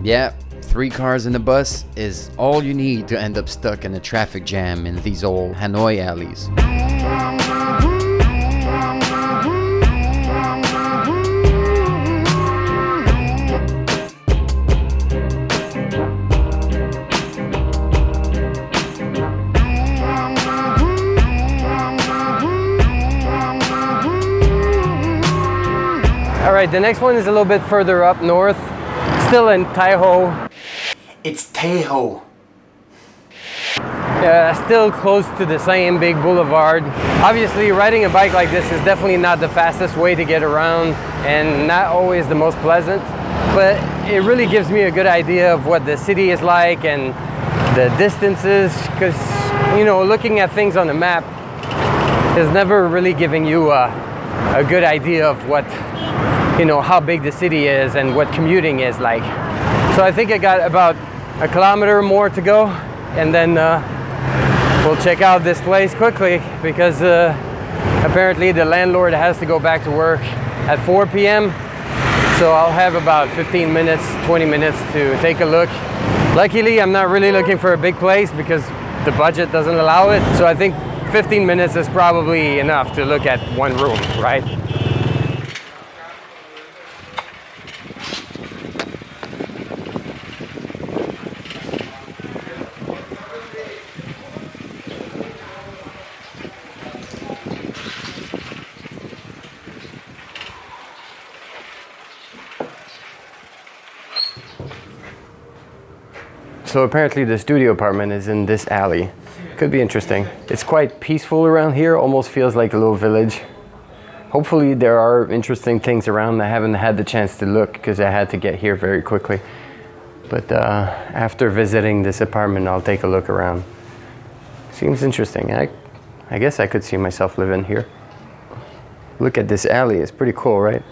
Yeah, 3 cars in a bus is all you need to end up stuck in a traffic jam in these old Hanoi alleys. All right, the next one is a little bit further up north, still in Taiho. It's Taiho. Yeah, still close to the same big boulevard. Obviously, riding a bike like this is definitely not the fastest way to get around and not always the most pleasant, but it really gives me a good idea of what the city is like and the distances, because, you know, looking at things on the map is never really giving you a good idea of what, you know, how big the city is and what commuting is like. So I think I got about a kilometer more to go, and then we'll check out this place quickly because apparently the landlord has to go back to work at 4 p.m. So I'll have about 15 minutes, 20 minutes to take a look. Luckily, I'm not really looking for a big place because the budget doesn't allow it. So I think 15 minutes is probably enough to look at one room, right? So apparently the studio apartment is in this alley. Could be interesting. It's quite peaceful around here, almost feels like a little village. Hopefully there are interesting things around. I haven't had the chance to look because I had to get here very quickly. But after visiting this apartment, I'll take a look around. Seems interesting. I guess I could see myself living here. Look at this alley, it's pretty cool, right?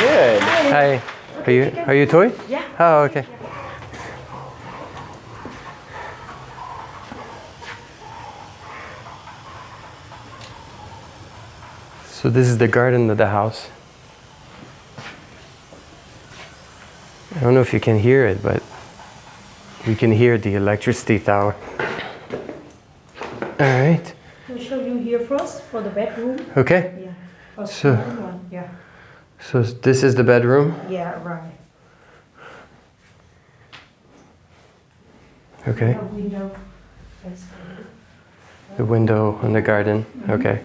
Good. Hi. Are you toy? Yeah. Oh, okay. So this is the garden of the house. I don't know if you can hear it, but we can hear the electricity tower. All right. I'll show you here first for the bedroom. Okay. Yeah. For So- small one. Yeah. So this is the bedroom. Yeah, right. Okay. A window. The window and the garden. Okay.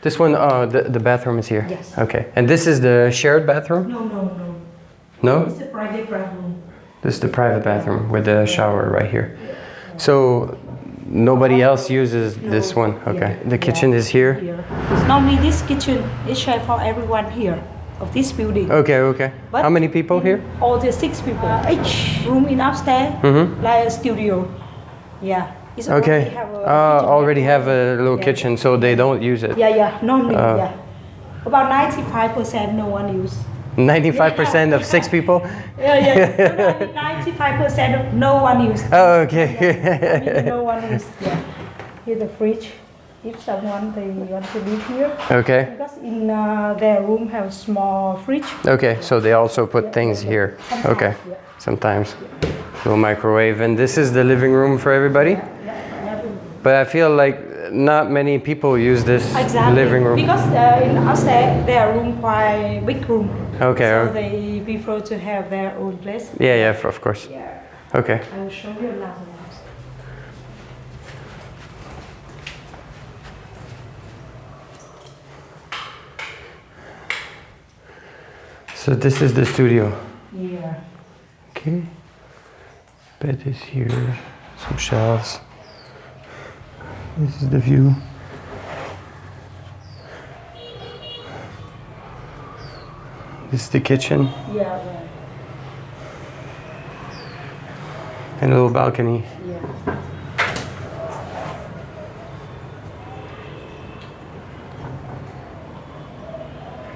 This one, the bathroom is here. Yes. Okay. And this is the shared bathroom? No. No? It's a private bathroom. This is the private bathroom with the shower right here. So nobody else uses this one? Okay. The kitchen is here? Normally this kitchen is shared for everyone here of this building. Okay. But How many people here? All the 6 people. Each room in upstairs, like a studio. Yeah. It's Okay. Already have a little Yeah. kitchen, so they don't use it. Yeah. Normally, yeah. About 95% no one use. 95% of 6 people? Yeah. 95% of no one use. Oh, okay. No one use. Yeah. Here's the fridge. If someone they want to live here, Okay. because in their room have a small fridge. Okay, so they also put things here. Sometimes, Okay, yeah. sometimes. Little microwave. And this is the living room for everybody? But I feel like not many people use this Exactly. living room. Because in upstairs their room quite big room. Okay. So they prefer to have their own place. Yeah, of course. Yeah. Okay. I will show you another one. So this is the studio. Yeah. Okay. Bed is here. Some shelves. This is the view. This is the kitchen. Yeah, right. And a little balcony. Yeah.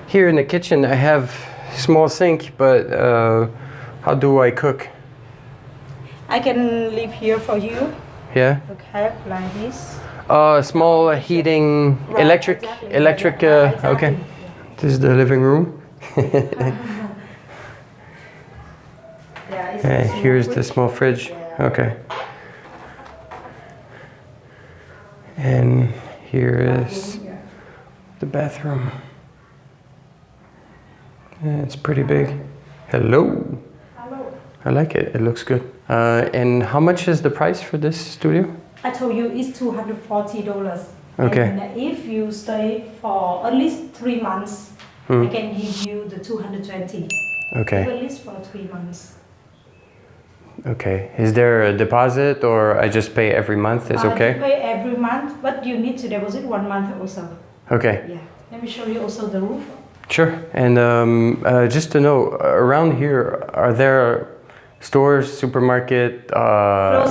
Here in the kitchen I have small sink, but how do I cook? I can leave here for you. Yeah? Okay, like this. Small heating, Right, electric, exactly. electric, Yeah, exactly. okay. This is the living room. And here's the small fridge. Okay. And here is the bathroom. Yeah, it's pretty big. Hello. Hello. I like it. It looks good. And how much is the price for this studio? I told you it's $240. Okay. And if you stay for at least 3 months, I can give you the 220. Okay. At least for 3 months. Okay. Is there a deposit or I just pay every month? Is okay? You pay every month, but you need to deposit 1 month also. Okay. Yeah. Let me show you also the roof. Sure. And just to know, around here, are there stores, supermarket,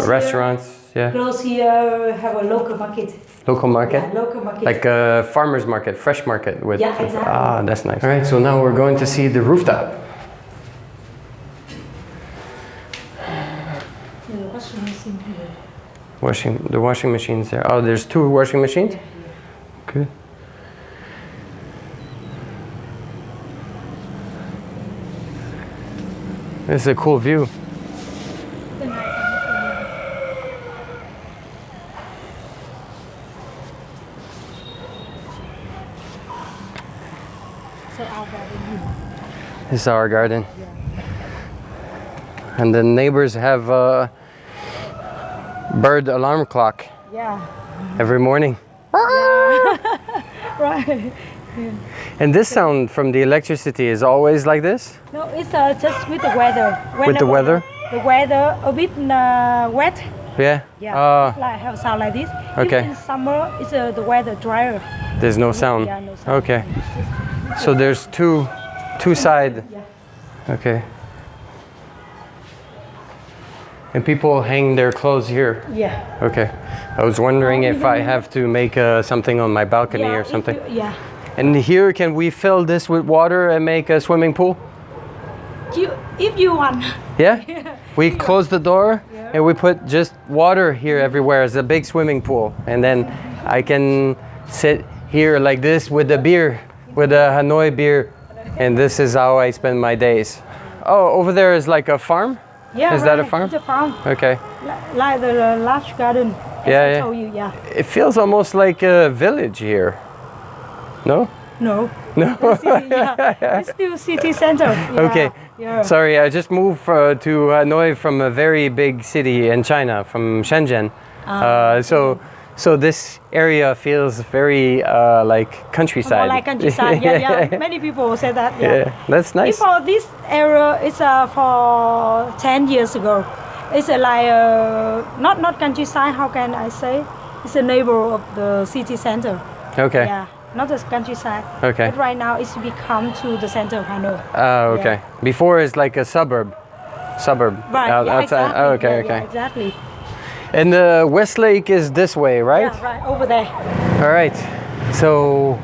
restaurants? Yeah. Close here have a local market. Local market? Yeah, local market. Like a farmer's market, fresh market with. Yeah, exactly. Ah, that's nice. All right. So now we're going to see the rooftop. The washing machine here. The washing machines there. Oh, there's 2 washing machines? Good. This is a cool view. So our garden. This is our garden. And the neighbors have a bird alarm clock Yeah. every morning. Right. And this sound from the electricity is always like this? No, it's just with the weather. With the weather? The weather a bit wet. Yeah? Yeah. It's like have sound like this. Okay. If in summer, it's the weather drier. There's no sound? Yeah, no sound. Okay. So there's two side. Yeah. Okay. And people hang their clothes here? Yeah. Okay. I was wondering if I have to make something on my balcony or something. Yeah. And here, can we fill this with water and make a swimming pool? If you want. Yeah? We close the door and we put just water here everywhere. It's a big swimming pool. And then I can sit here like this with a beer, with a Hanoi beer. And this is how I spend my days. Oh, over there is like a farm? Yeah. Is that a farm? It's a farm. Okay. Like the large garden. As I told you, yeah. It feels almost like a village here. No? No. No. It's still city center. Yeah. Okay. Yeah. Sorry, I just moved to Hanoi from a very big city in China, from Shenzhen. So this area feels very like countryside. More like countryside. Yeah. Many people say that. Yeah. That's nice. Before this area, it's for 10 years ago. It's like not countryside. How can I say? It's a neighbor of the city center. Okay. Yeah. Not the countryside. Okay. But right now it's become to the center of Hanoi. Oh, okay. Yeah. Before it's like a suburb. Right. Yeah, outside. exactly. Oh, okay, Yeah, okay. yeah, exactly. And the West Lake is this way, right? Yeah, right over there. All right. So.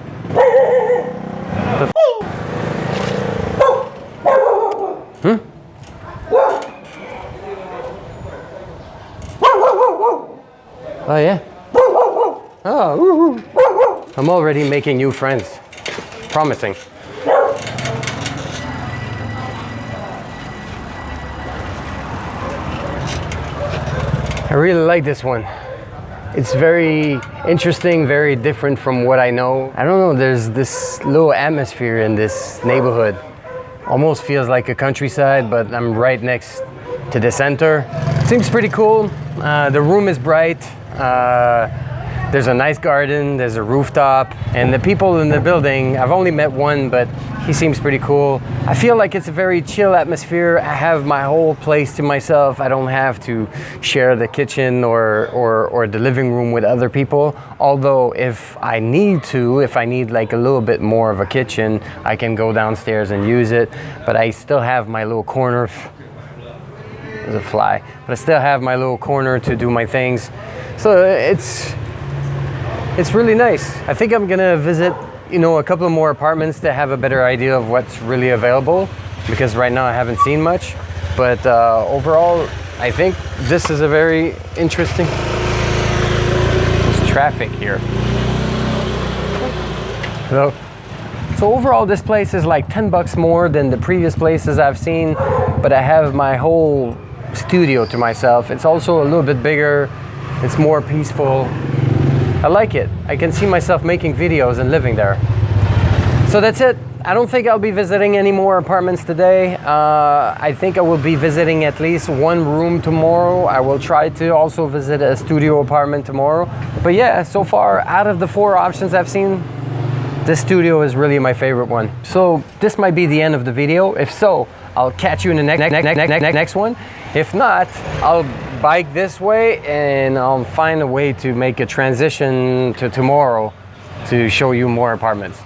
Oh yeah. Oh. I'm already making new friends. Promising. I really like this one. It's very interesting, very different from what I know. I don't know, there's this little atmosphere in this neighborhood. Almost feels like a countryside, but I'm right next to the center. Seems pretty cool. The room is bright. There's a nice garden, there's a rooftop, and the people in the building, I've only met one, but he seems pretty cool. I feel like it's a very chill atmosphere. I have my whole place to myself. I don't have to share the kitchen or the living room with other people. Although if I need like a little bit more of a kitchen, I can go downstairs and use it. But I still have my little corner. There's a fly. But I still have my little corner to do my things. So it's really nice. I think I'm gonna visit, a couple of more apartments to have a better idea of what's really available, because right now I haven't seen much. But overall, I think this is a very interesting. There's traffic here. Hello. So overall, this place is like 10 bucks more than the previous places I've seen, but I have my whole studio to myself. It's also a little bit bigger. It's more peaceful. I like it. I can see myself making videos and living there. So that's it. I don't think I'll be visiting any more apartments today. I think I will be visiting at least one room tomorrow. I will try to also visit a studio apartment tomorrow. But yeah, so far, out of the 4 options I've seen, this studio is really my favorite one. So this might be the end of the video. If so, I'll catch you in the next one. If not, I'll bike this way and I'll find a way to make a transition to tomorrow to show you more apartments.